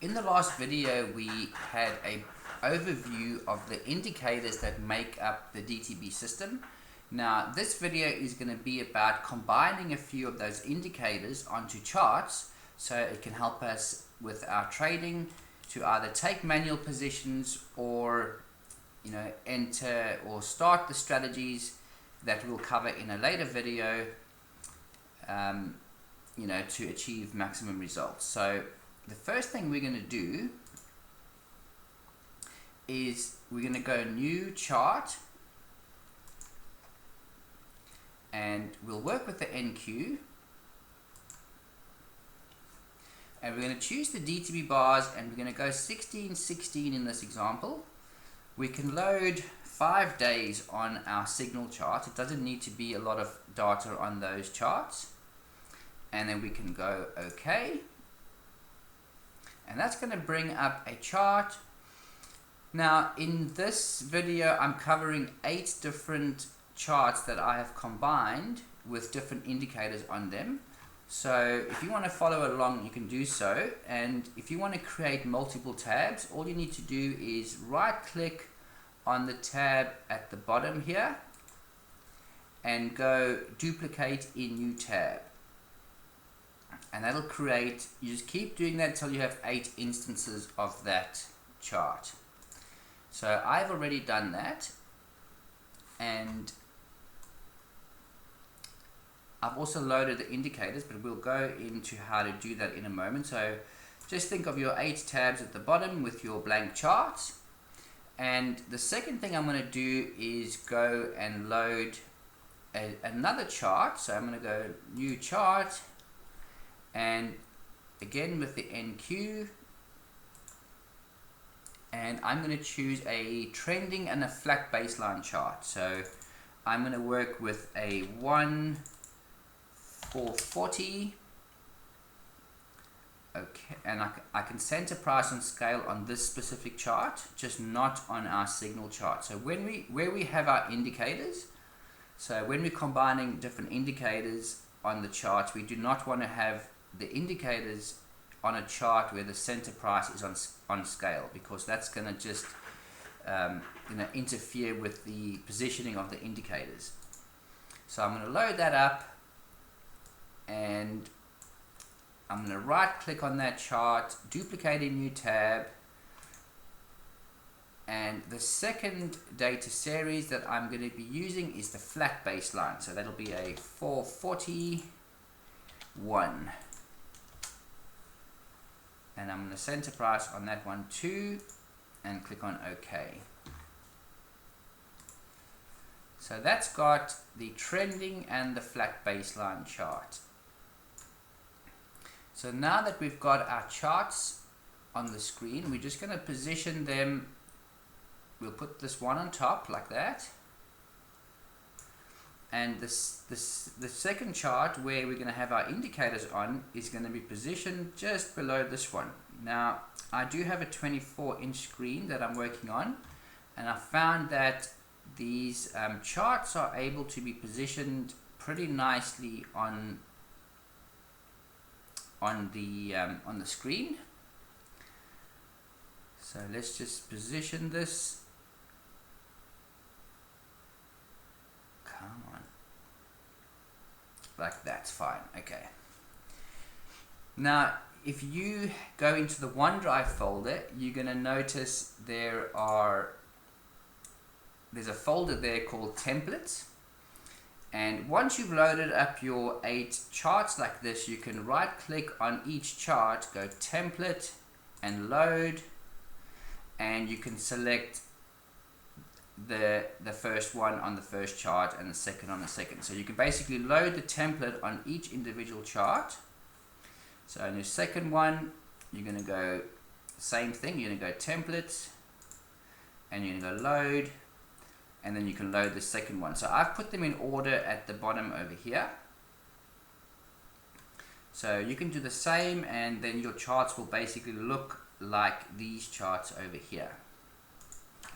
In the last video we had an overview of the indicators that make up the DTB system. Now this video is going to be about combining a few of those indicators onto charts so it can help us with our trading to either take manual positions or enter or start the strategies that we'll cover in a later video to achieve maximum results. So the first thing we're going to do is we're going to go new chart and we'll work with the NQ and we're going to choose the DTB bars and we're going to go 1616 in this example. We can load 5 days on our signal chart. It doesn't need to be a lot of data on those charts, and then we can go OK, and that's going to bring up a chart. Now in this video I'm covering 8 different charts that I have combined with different indicators on them. So if you want to follow along you can do so, and if you want to create multiple tabs, all you need to do is right click on the tab at the bottom here and go duplicate in new tab, and that'll create, you just keep doing that until you have 8 instances of that chart. So I've already done that, and I've also loaded the indicators, but we'll go into how to do that in a moment. So just think of your 8 tabs at the bottom with your blank charts. And the second thing I'm going to do is go and load another chart. So I'm going to go new chart, and again with the NQ, and I'm going to choose a trending and a flat baseline chart. So I'm going to work with a 1-440. Okay, and I can center price and scale on this specific chart, just not on our signal chart. So where we have our indicators, so when we're combining different indicators on the chart, we do not want to have the indicators on a chart where the center price is on scale, because that's going to just interfere with the positioning of the indicators. So I'm going to load that up, and I'm going to right click on that chart, duplicate a new tab, and the second data series that I'm going to be using is the flat baseline. So that'll be a 441, and I'm going to center price on that one too and click on OK. So that's got the trending and the flat baseline chart. So now that we've got our charts on the screen, we're just going to position them. We'll put this one on top like that, and the second chart where we're going to have our indicators on is going to be positioned just below this one. Now I do have a 24-inch screen that I'm working on, and I found that these charts are able to be positioned pretty nicely on the screen. So let's just position this. Come on, like that's fine. Okay, now if you go into the OneDrive folder, you're going to notice there's a folder there called templates. And once you've loaded up your 8 charts like this, you can right click on each chart, go template and load, and you can select the first one on the first chart and the second on the second. So you can basically load the template on each individual chart. So on your second one, you're going to go same thing, you're going to go template and you're going to go load, and then you can load the second one. So I've put them in order at the bottom over here. So you can do the same, and then your charts will basically look like these charts over here.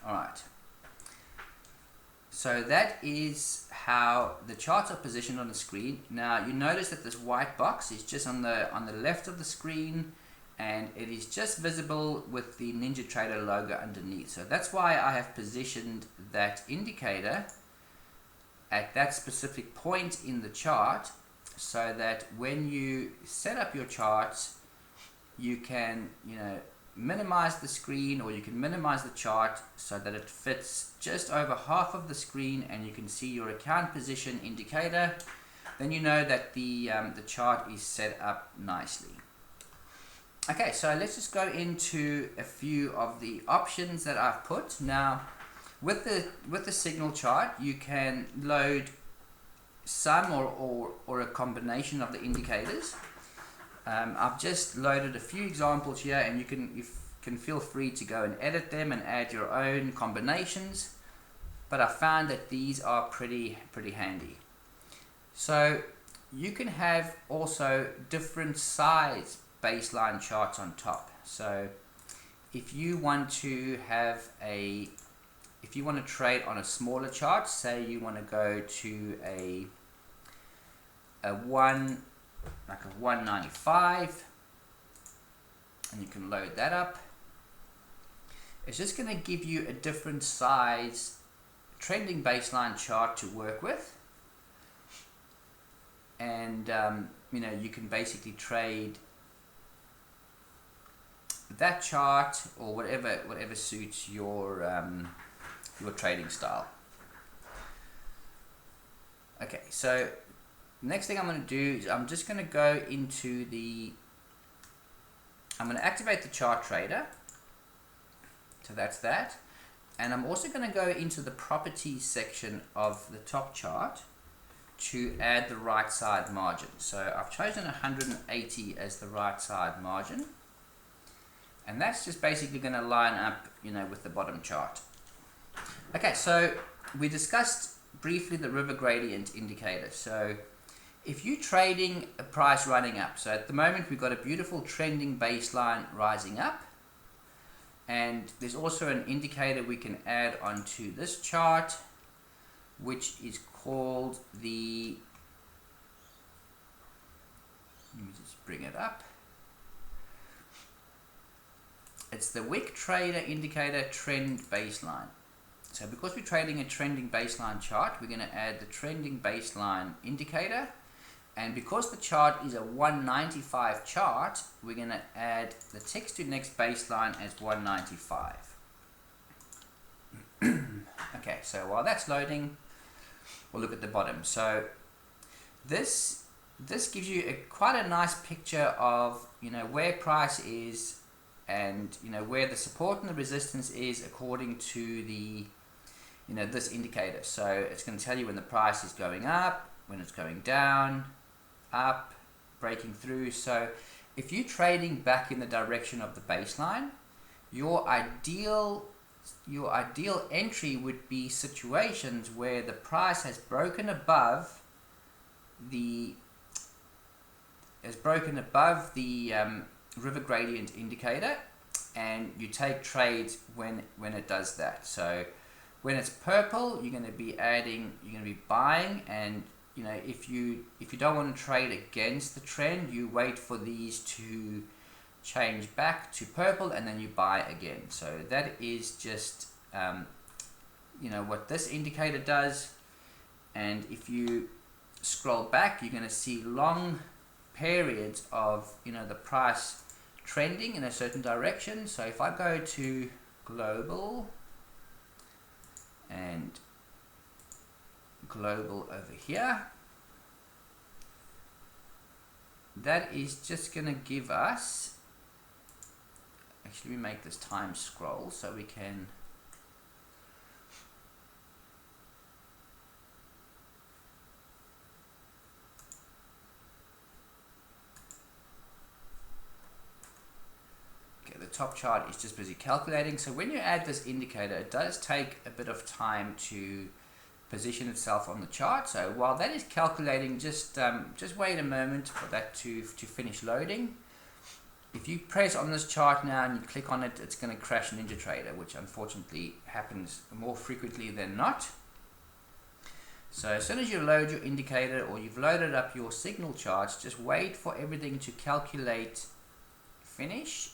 Alright, so that is how the charts are positioned on the screen. Now you notice that this white box is just on the left of the screen, and it is just visible with the NinjaTrader logo underneath. So that's why I have positioned that indicator at that specific point in the chart, so that when you set up your charts, you can, minimize the screen, or you can minimize the chart so that it fits just over half of the screen, and you can see your account position indicator. Then you know that the chart is set up nicely. Okay, so let's just go into a few of the options that I've put. Now, with the signal chart, you can load some or a combination of the indicators. I've just loaded a few examples here, and you can feel free to go and edit them and add your own combinations. But I found that these are pretty handy. So you can have also different size baseline charts on top. So if you want to trade on a smaller chart, say you want to go to a 195, and you can load that up. It's just going to give you a different size trending baseline chart to work with, and you can basically trade that chart or whatever suits your trading style. Okay, so next thing I'm going to do is I'm just going to go into I'm going to activate the chart trader. So that's that. And I'm also going to go into the properties section of the top chart to add the right side margin. So I've chosen 180 as the right side margin. And that's just basically going to line up, with the bottom chart. Okay, so we discussed briefly the river gradient indicator. So if you're trading a price running up, so at the moment we've got a beautiful trending baseline rising up, and there's also an indicator we can add onto this chart, which is called let me just bring it up. It's the Wick Trader Indicator Trend Baseline. So because we're trading a trending baseline chart, we're going to add the trending baseline indicator. And because the chart is a 195 chart, we're going to add the text to next baseline as 195. Okay, so while that's loading, we'll look at the bottom. So this gives you quite a nice picture of where price is, and where the support and the resistance is according to the this indicator. So it's going to tell you when the price is going up, when it's going down, up, breaking through. So if you're trading back in the direction of the baseline, your ideal entry would be situations where the price has broken above the river gradient indicator, and you take trades when it does that. So when it's purple, you're going to be buying, and if you don't want to trade against the trend, you wait for these to change back to purple, and then you buy again. So that is just what this indicator does. And if you scroll back, you're going to see long periods of the price trending in a certain direction. So if I go to global and global over here, that is just going to give us, actually we make this time scroll so we can the top chart is just busy calculating. So when you add this indicator, it does take a bit of time to position itself on the chart. So while that is calculating, just wait a moment for that to finish loading. If you press on this chart now and you click on it, it's going to crash NinjaTrader, which unfortunately happens more frequently than not. So as soon as you load your indicator or you've loaded up your signal charts, just wait for everything to calculate, finish,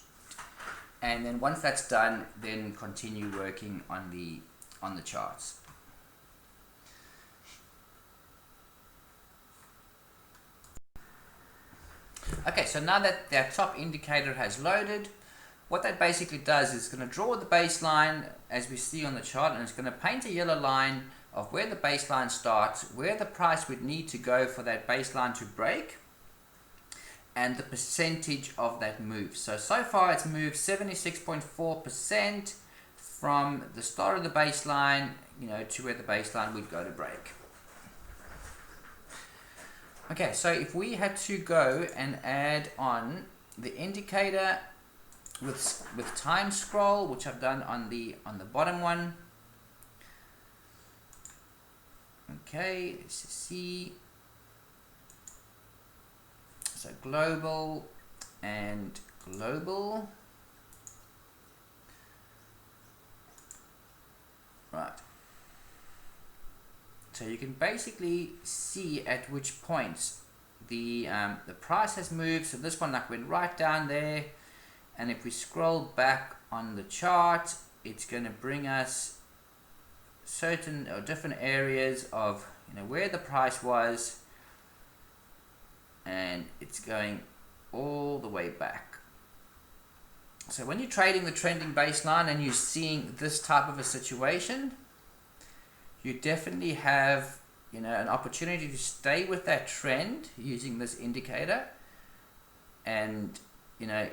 and then once that's done, then continue working on the charts. Okay, so now that that top indicator has loaded, what that basically does is it's going to draw the baseline as we see on the chart, and it's going to paint a yellow line of where the baseline starts, where the price would need to go for that baseline to break, and the percentage of that move. So far it's moved 76.4% from the start of the baseline, to where the baseline would go to break. Okay, so if we had to go and add on the indicator with time scroll, which I've done on the bottom one. Okay, let's see. So global and global. Right. So you can basically see at which points the price has moved. So this one went right down there, and if we scroll back on the chart, it's going to bring us certain or different areas of where the price was, and it's going all the way back. So when you're trading the trending baseline and you're seeing this type of a situation, you definitely have an opportunity to stay with that trend using this indicator, and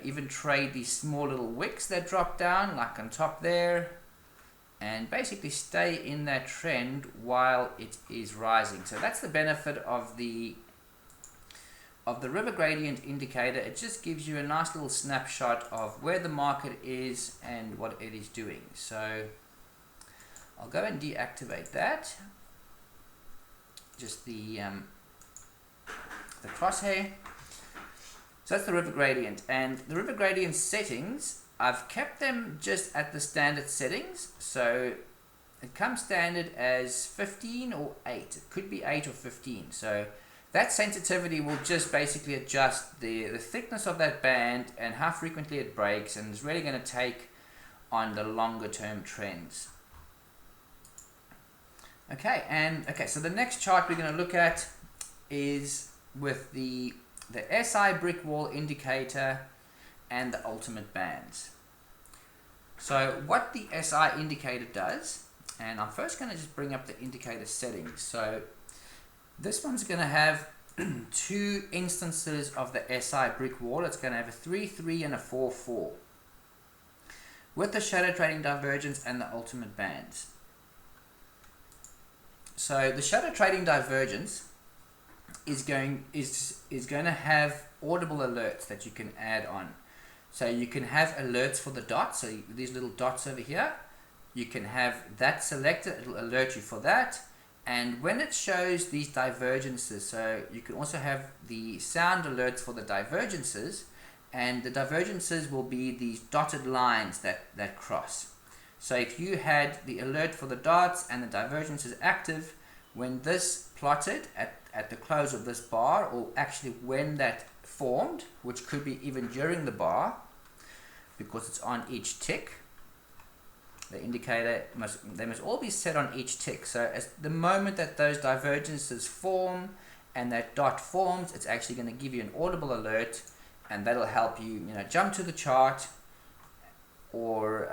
even trade these small little wicks that drop down like on top there, and basically stay in that trend while it is rising. So that's the benefit of the river gradient indicator. It just gives you a nice little snapshot of where the market is and what it is doing. So I'll go and deactivate that, just the crosshair. So that's the river gradient, and the river gradient settings, I've kept them just at the standard settings. So it comes standard as 15 or 8. It could be 8 or 15. So that sensitivity will just basically adjust the thickness of that band and how frequently it breaks, and it's really going to take on the longer term trends. Okay, so the next chart we're going to look at is with the SI brick wall indicator and the ultimate bands. So what the SI indicator does, and I'm first going to just bring up the indicator settings. So this one's going to have two instances of the SI brick wall. It's going to have a 3-3 and a 4-4 with the shadow trading divergence and the ultimate bands. So the shadow trading divergence is going to have audible alerts that you can add on. So you can have alerts for the dots, so these little dots over here, you can have that selected, it'll alert you for that. And when it shows these divergences, so you can also have the sound alerts for the divergences, and the divergences will be these dotted lines that cross. So if you had the alert for the dots and the divergences active, when this plotted at the close of this bar, or actually when that formed, which could be even during the bar, because it's on each tick, the indicator they must all be set on each tick. So as the moment that those divergences form and that dot forms, it's actually going to give you an audible alert, and that'll help you jump to the chart, or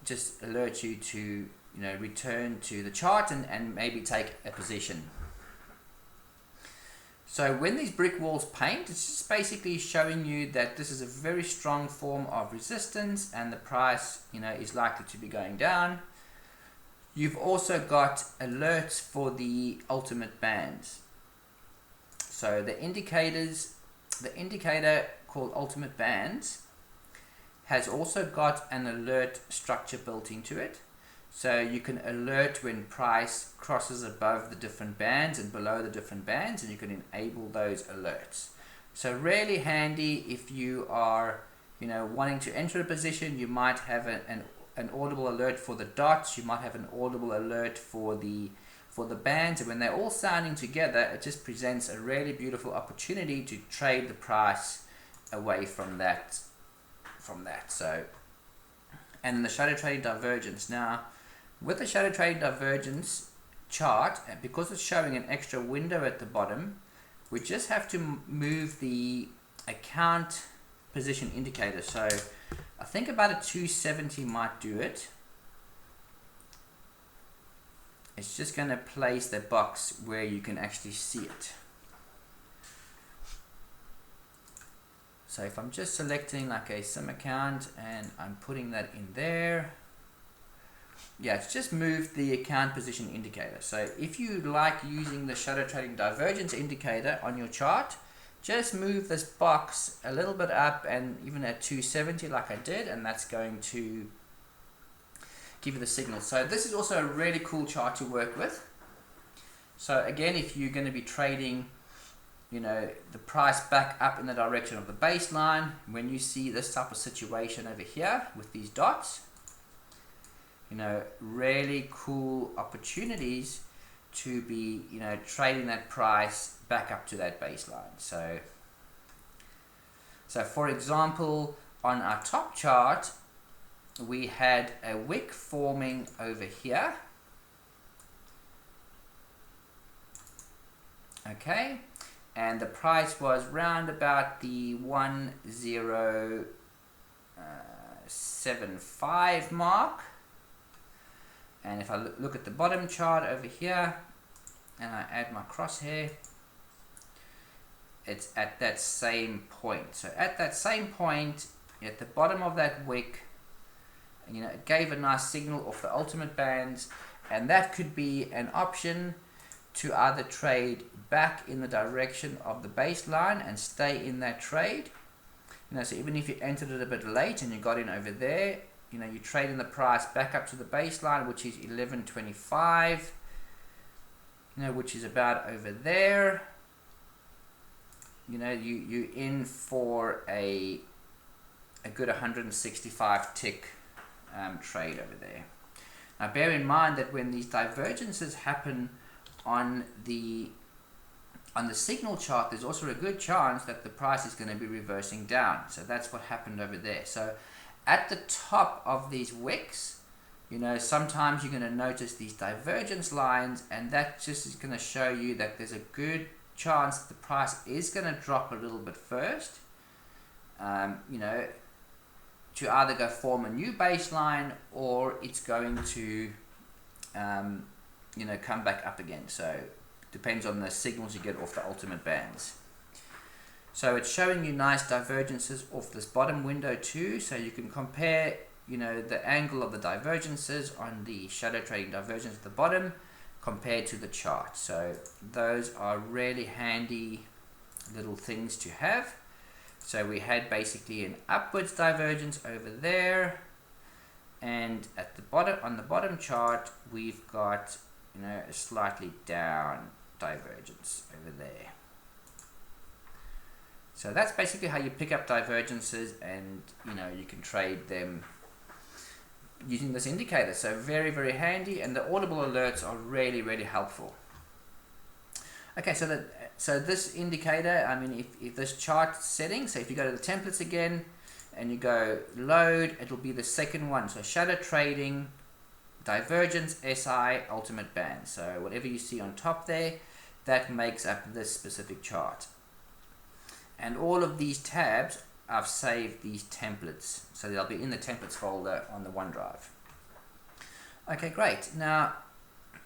just alert you to return to the chart and maybe take a position. So when these brick walls paint, it's just basically showing you that this is a very strong form of resistance, and the price is likely to be going down. You've also got alerts for the ultimate bands. So the indicator called ultimate bands has also got an alert structure built into it. So you can alert when price crosses above the different bands and below the different bands, and you can enable those alerts. So really handy if you are wanting to enter a position. You might have an audible alert for the dots, you might have an audible alert for the bands, and when they're all sounding together, it just presents a really beautiful opportunity to trade the price away from that from that. So, and the shadow trading divergence. Now, with the shadow trading divergence chart, because it's showing an extra window at the bottom, we just have to move the account position indicator. So I think about a 270 might do it. It's just going to place the box where you can actually see it. So if I'm just selecting like a sim account and I'm putting that in there, yeah, it's just moved the account position indicator. So if you like using the shadow trading divergence indicator on your chart, just move this box a little bit up and even at 270 like I did, and that's going to give you the signal. So this is also a really cool chart to work with. So again, if you're going to be trading, you know, the price back up in the direction of the baseline, when you see this type of situation over here with these dots, you know, really cool opportunities to be, you know, trading that price back up to that baseline. So for example, on our top chart, we had a wick forming over here. Okay, and the price was round about the 1075 mark. And if I look at the bottom chart over here and I add my crosshair, it's at that same point. So at that same point, at the bottom of that wick, you know, it gave a nice signal off the ultimate bands, and that could be an option to either trade back in the direction of the baseline and stay in that trade. You know, so even if you entered it a bit late and you got in over there, you know, you trade in the price back up to the baseline, which is 1125, you know, which is about over there. You know, you in for a good 165 tick trade over there. Now bear in mind that when these divergences happen on the signal chart, there's also a good chance that the price is going to be reversing down. So that's what happened over there. So at the top of these wicks, you know, sometimes you're going to notice these divergence lines, and that just is going to show you that there's a good chance that the price is going to drop a little bit first, you know, to either go form a new baseline, or it's going to you know, come back up again. So it depends on the signals you get off the ultimate bands. So it's showing you nice divergences off this bottom window too, so you can compare, you know, the angle of the divergences on the shadow trading divergence at the bottom compared to the chart. So those are really handy little things to have. So we had basically an upwards divergence over there, and at the bottom, on the bottom chart, we've got, you know, a slightly down divergence over there. So that's basically how you pick up divergences, and you know, you can trade them using this indicator. So very, very handy, and the audible alerts are really, really helpful. Okay, so this indicator, I mean, if this chart setting, so if you go to the templates again and you go load, it'll be the second one. So shadow trading, divergence, SI, ultimate band. So whatever you see on top there, that makes up this specific chart. And all of these tabs, I've saved these templates, so they'll be in the templates folder on the OneDrive. Okay, great. Now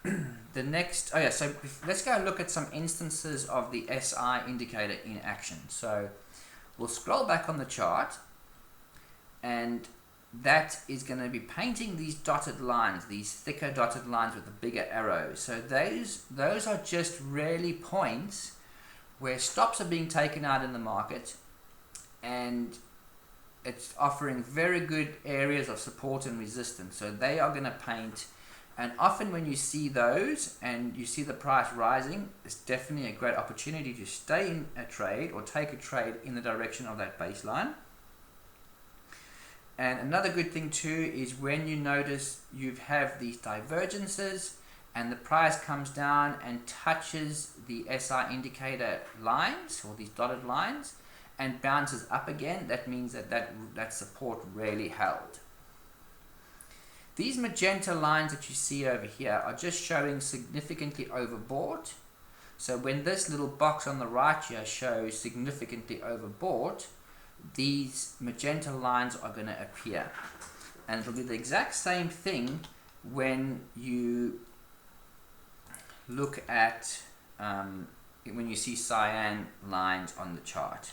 the next, oh yeah, so let's go and look at some instances of the SI indicator in action. So we'll scroll back on the chart, and that is going to be painting these dotted lines, these thicker dotted lines with the bigger arrows. So those are just really points where stops are being taken out in the market, and it's offering very good areas of support and resistance. So they are going to paint, and often when you see those and you see the price rising, it's definitely a great opportunity to stay in a trade or take a trade in the direction of that baseline. And another good thing too is when you notice you have these divergences and the price comes down and touches the SI indicator lines, or these dotted lines, and bounces up again, that means that support really held. These magenta lines that you see over here are just showing significantly overbought. So when this little box on the right here shows significantly overbought, these magenta lines are going to appear. And it'll be the exact same thing when you look at when you see cyan lines on the chart.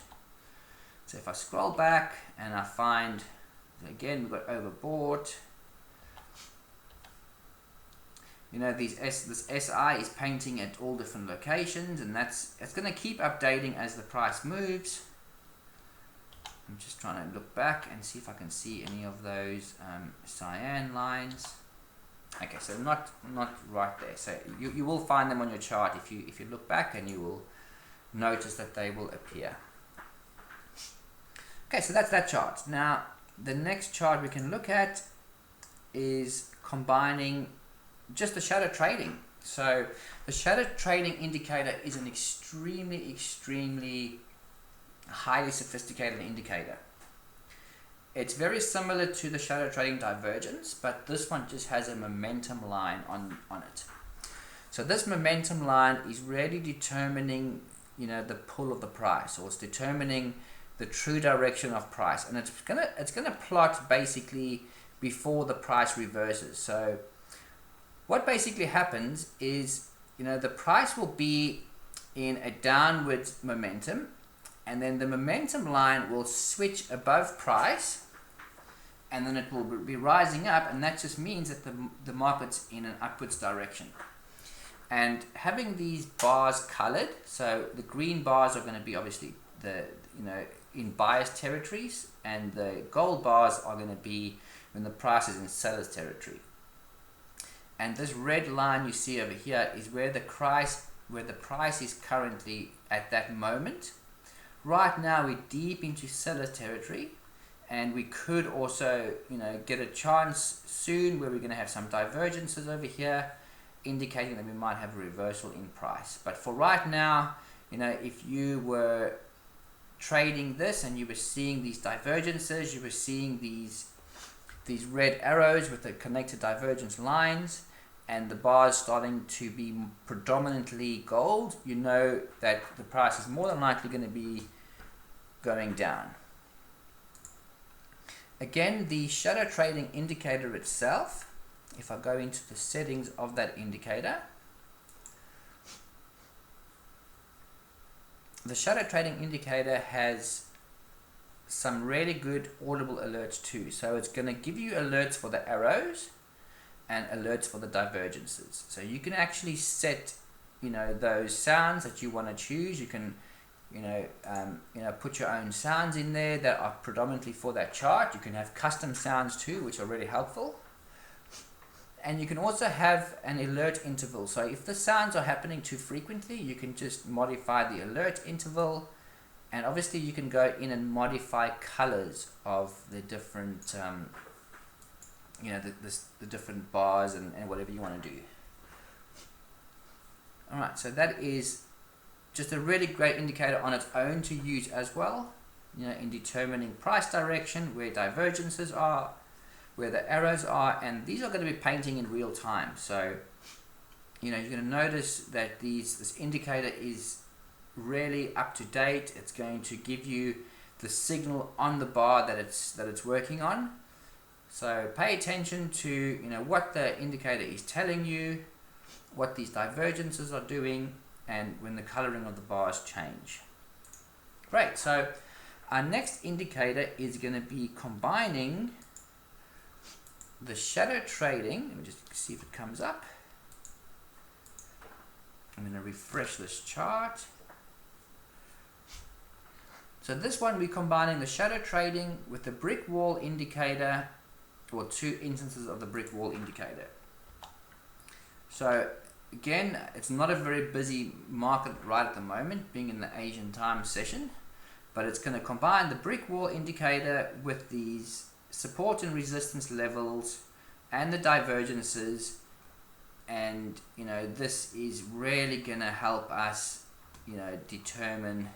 So if I scroll back and I find, again, we've got overbought. You know, this SI is painting at all different locations, and it's going to keep updating as the price moves. I'm just trying to look back and see if I can see any of those cyan lines. Okay, so not right there. So you will find them on your chart if you look back, and you will notice that they will appear. Okay, so that's that chart. Now the next chart we can look at is combining just the shadow trading. So the shadow trading indicator is an extremely highly sophisticated indicator. It's very similar to the shadow trading divergence, but this one just has a momentum line on it. So this momentum line is really determining, you know, the pull of the price, or it's determining the true direction of price, and it's gonna plot basically before the price reverses. So what basically happens is, you know, the price will be in a downward momentum, and then the momentum line will switch above price, and then it will be rising up, and that just means that the market's in an upwards direction. And having these bars colored, so the green bars are going to be obviously in buyer's territories, and the gold bars are going to be when the price is in seller's territory. And this red line you see over here is where the price is currently at that moment. Right now we're deep into seller's territory, and we could also, you know, get a chance soon where we're going to have some divergences over here, indicating that we might have a reversal in price. But for right now, you know, if you were trading this and you were seeing these divergences, you were seeing these red arrows with the connected divergence lines, and the bars starting to be predominantly gold, you know that the price is more than likely going to be going down. Again, the shadow trading indicator itself, if I go into the settings of that indicator, the shadow trading indicator has some really good audible alerts too. So it's going to give you alerts for the arrows and alerts for the divergences. So you can actually set, you know, those sounds that you want to choose. You can, put your own sounds in there that are predominantly for that chart. You can have custom sounds too, which are really helpful. And you can also have an alert interval. So if the sounds are happening too frequently, you can just modify the alert interval. And obviously you can go in and modify colors of the different, the different bars and whatever you want to do. Alright, so that is just a really great indicator on its own to use as well, you know, in determining price direction, where divergences are, where the arrows are, and these are going to be painting in real time. So, you know, you're going to notice that this indicator is really up to date. It's going to give you the signal on the bar that it's working on. So pay attention to, you know, what the indicator is telling you, what these divergences are doing, and when the coloring of the bars change. Great. So our next indicator is going to be combining the shadow trading. Let me just see if it comes up. I'm going to refresh this chart. So this one, we're combining the shadow trading with the brick wall indicator, or two instances of the brick wall indicator. So again, it's not a very busy market right at the moment, being in the Asian time session, but it's going to combine the brick wall indicator with these support and resistance levels and the divergences, and you know, this is really going to help us, you know, determine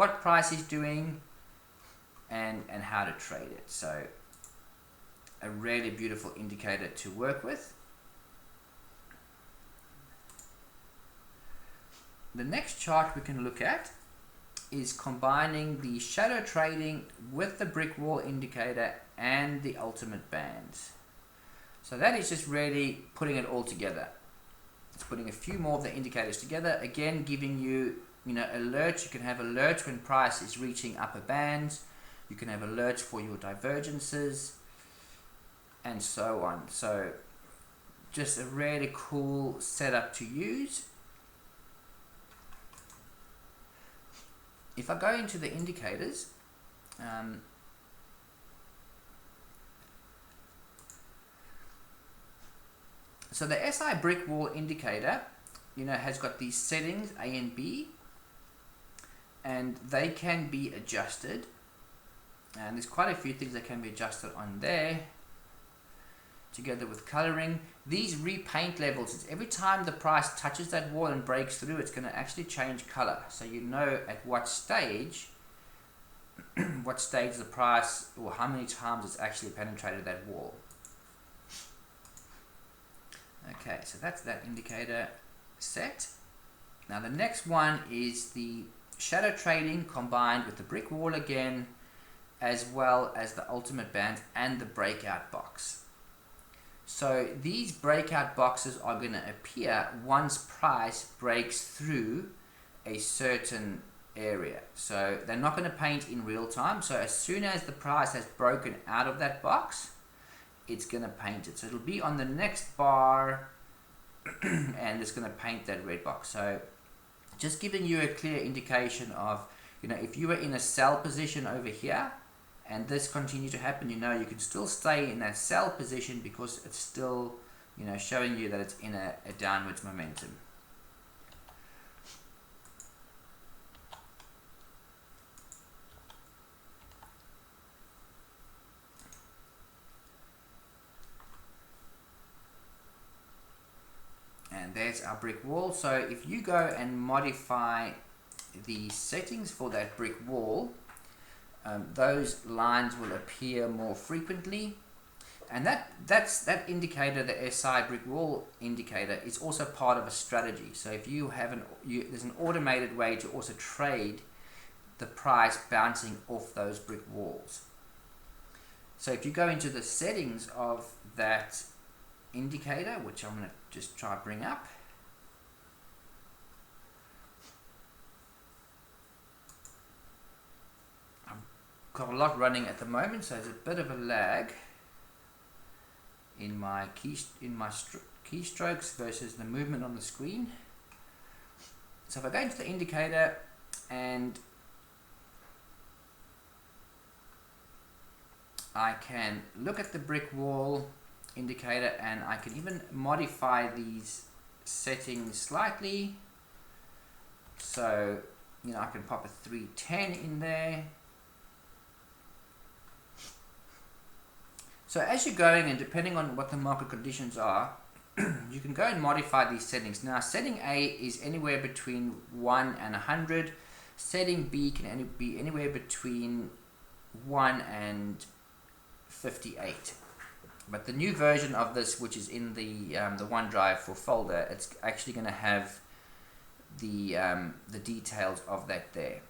what price is doing, and how to trade it. So a really beautiful indicator to work with. The next chart we can look at is combining the shadow trading with the brick wall indicator and the ultimate bands. So that is just really putting it all together. It's putting a few more of the indicators together, again giving you, alerts. You can have alerts when price is reaching upper bands. You can have alerts for your divergences and so on. So just a really cool setup to use. If I go into the indicators, so the SI brick wall indicator, has got these settings A and B, and they can be adjusted. And there's quite a few things that can be adjusted on there, together with coloring. These repaint levels, it's every time the price touches that wall and breaks through, it's going to actually change color. So you know at what stage, the price, or how many times it's actually penetrated that wall. Okay, so that's that indicator set. Now the next one is the shadow trading combined with the brick wall again, as well as the ultimate bands and the breakout box. So these breakout boxes are going to appear once price breaks through a certain area. So they're not going to paint in real time. So as soon as the price has broken out of that box, it's going to paint it. So it'll be on the next bar and it's going to paint that red box. So just giving you a clear indication of, if you were in a sell position over here and this continues to happen, you can still stay in that sell position because it's still, showing you that it's in a downwards momentum. And there's our brick wall. So if you go and modify the settings for that brick wall, those lines will appear more frequently, and that indicator, the SI brick wall indicator, is also part of a strategy. So if you have there's an automated way to also trade the price bouncing off those brick walls. So if you go into the settings of that indicator, which I'm going to just try to bring up, got a lot running at the moment, so there's a bit of a lag in my keystrokes versus the movement on the screen. So if I go into the indicator and I can look at the brick wall indicator, and I can even modify these settings slightly. So I can pop a 310 in there. So as you're going, and depending on what the market conditions are, you can go and modify these settings. Now setting A is anywhere between 1 and 100. Setting B can be anywhere between 1 and 58. But the new version of this, which is in the OneDrive for folder, it's actually going to have the details of that there.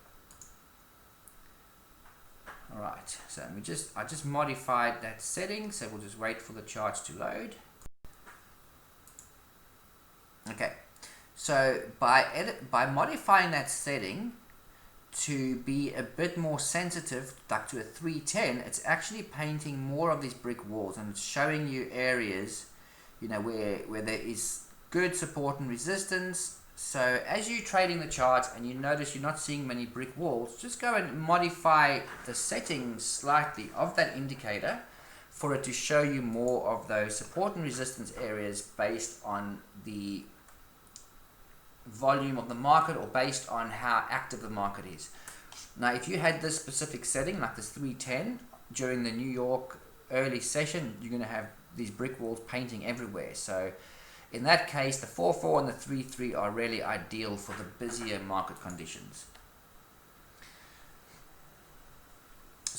Alright, so I just modified that setting, so we'll just wait for the charts to load. Okay, so by modifying that setting to be a bit more sensitive, like to a 310, it's actually painting more of these brick walls, and it's showing you areas, where there is good support and resistance. So as you're trading the charts and you notice you're not seeing many brick walls, just go and modify the settings slightly of that indicator for it to show you more of those support and resistance areas based on the volume of the market or based on how active the market is. Now if you had this specific setting, like this 310, during the New York early session, you're going to have these brick walls painting everywhere. So in that case, the 4.4 and the 3.3 are really ideal for the busier market conditions.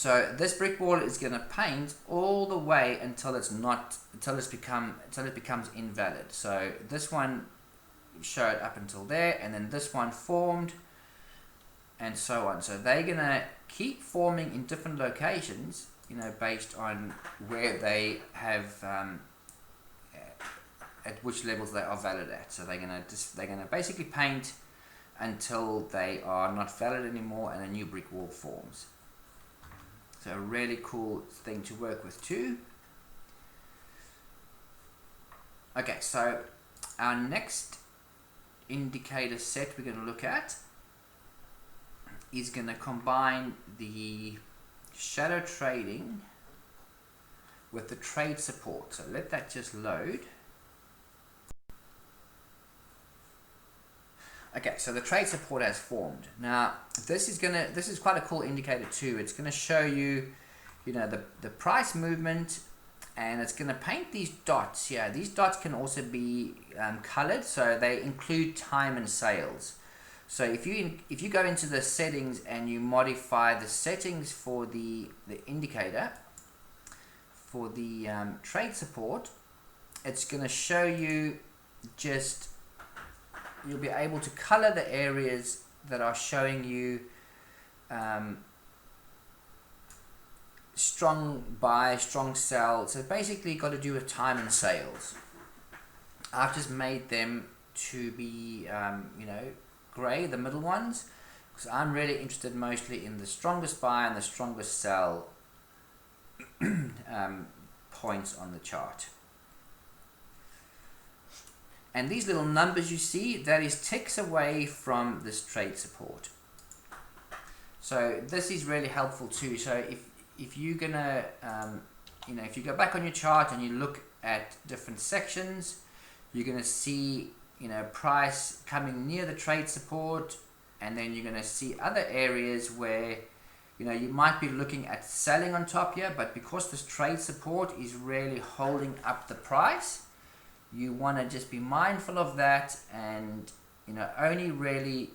So this brick wall is going to paint all the way until it becomes invalid. So this one showed up until there, and then this one formed, and so on. So they're going to keep forming in different locations, based on where they have at which levels they are valid at. So they're gonna basically paint until they are not valid anymore and a new brick wall forms. So a really cool thing to work with too. Okay, so our next indicator set we're going to look at is going to combine the shadow trading with the trade support. So let that just load. Okay, so the trade support has formed. Now this is quite a cool indicator too. It's going to show you, the price movement, and it's going to paint these dots here. These dots can also be colored, so they include time and sales. So if you go into the settings and you modify the settings for the indicator for the trade support, it's going to show you you'll be able to color the areas that are showing you strong buy, strong sell. So basically got to do with time and sales. I've just made them to be gray, the middle ones, because I'm really interested mostly in the strongest buy and the strongest sell points on the chart. And these little numbers you see, that is ticks away from this trade support. So this is really helpful too. So if you're gonna if you go back on your chart and you look at different sections, you're gonna see price coming near the trade support, and then you're gonna see other areas where you might be looking at selling on top here, but because this trade support is really holding up the price, you want to just be mindful of that, and only really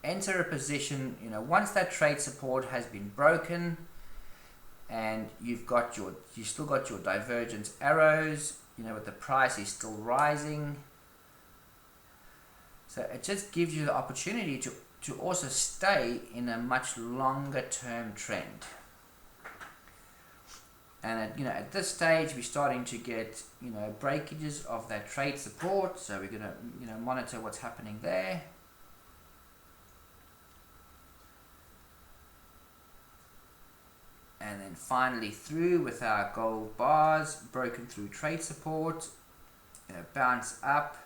enter a position once that trade support has been broken, and you still got your divergence arrows, with the price is still rising. So it just gives you the opportunity to also stay in a much longer term trend. And at this stage we're starting to get breakages of that trade support, so we're going to monitor what's happening there. And then finally through with our gold bars, broken through trade support, bounce up.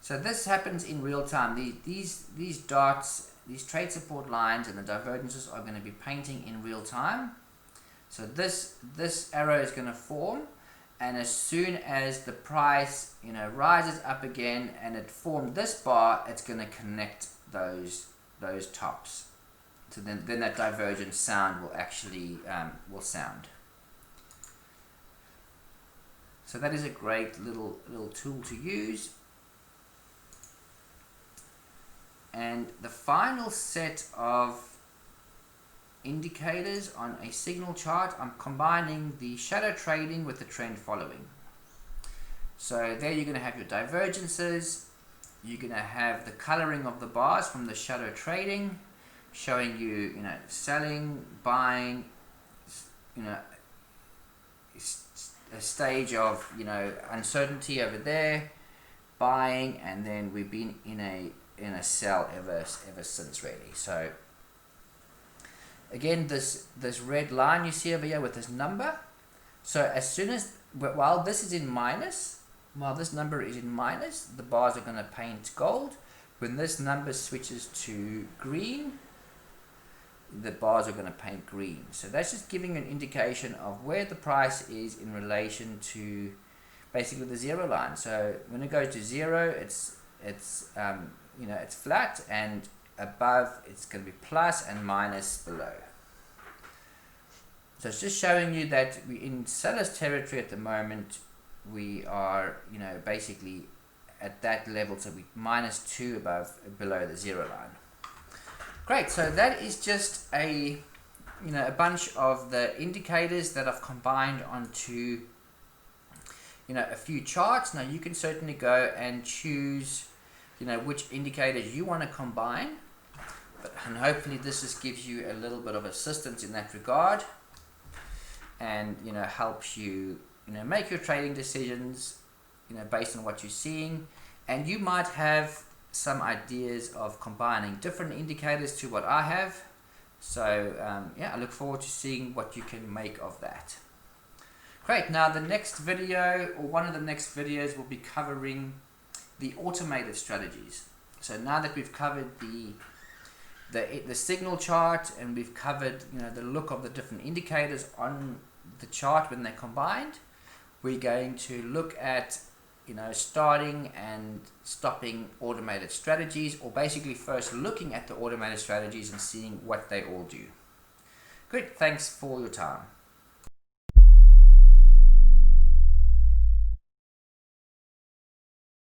So this happens in real time. These dots, these trade support lines and the divergences are going to be painting in real time. So this arrow is going to form, and as soon as the price rises up again and it formed this bar, it's going to connect those tops. So then that divergence sound will actually will sound. So that is a great little tool to use. And the final set of indicators on a signal chart, I'm combining the shadow trading with the trend following. So there you're going to have your divergences, you're going to have the coloring of the bars from the shadow trading, showing you selling, buying, a stage of uncertainty over there, buying, and then we've been in a sell ever since really. So again, this red line you see over here with this number, so as soon as while this is in minus, while this number is in minus, the bars are going to paint gold. When this number switches to green, the bars are going to paint green. So that's just giving an indication of where the price is in relation to basically the zero line. So when it goes to zero, it's flat, and above it's going to be plus, and minus below. So it's just showing you that we're in seller's territory at the moment. We are basically at that level, so we -2 below the zero line. Great, so that is just a bunch of the indicators that I've combined onto a few charts. Now you can certainly go and choose which indicators you want to combine, and hopefully this just gives you a little bit of assistance in that regard, and helps you make your trading decisions based on what you're seeing. And you might have some ideas of combining different indicators to what I have. So yeah, I look forward to seeing what you can make of that. Great. Now the next video, or one of the next videos, will be covering the automated strategies. So now that we've covered the signal chart, and we've covered the look of the different indicators on the chart when they're combined, we're going to look at starting and stopping automated strategies, or basically first looking at the automated strategies and seeing what they all do. Good, thanks for your time.